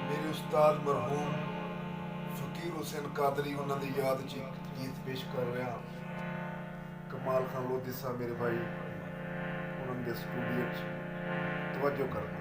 ਮੇਰੇ ਉਸਤਾਦ ਮਰਹੂਮ ਫਕੀਰ ਹੁਸੈਨ ਕਾਦਰੀ ਉਹਨਾਂ ਦੀ ਯਾਦ 'ਚ ਇੱਕ ਗੀਤ ਪੇਸ਼ ਕਰ ਰਿਹਾ। ਕਮਾਲ ਖਾਨ ਲੋਧੀ ਸਾਹਿਬ ਮੇਰੇ ਭਾਈ ਉਹਨਾਂ ਦੇ ਸਟੂਡੀਓ 'ਚ ਤਵੱਜੋ ਕਰਨਾ।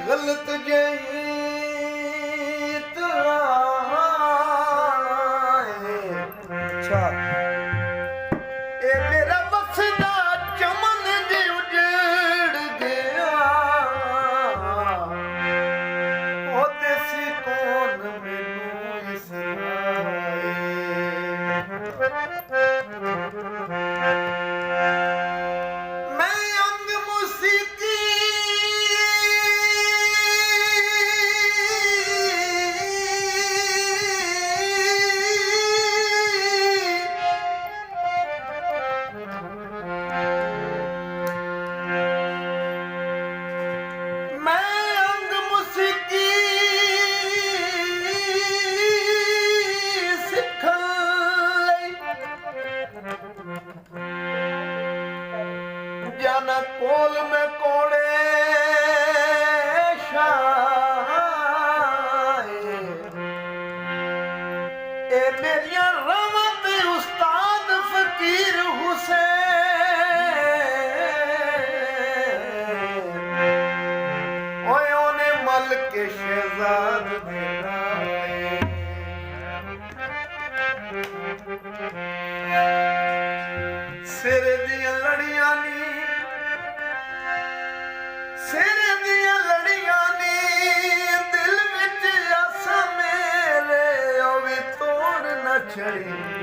गलत जईत अच्छा ए मेरा बसदा चमन जे उजड़ गया ओ देसी कौन मैनू इसराए मैं अंग मुसीकी जाना कोल में कोड़े शाए ए मेरिया रवत उस्ताद फकीर हुसैन ओए ओने मल के शहजाद देना सिर दिया लड़ियां नी सिर दिया लड़ियां नी दिल विच आसा मेरे ओ भी तोड़ न छड़ी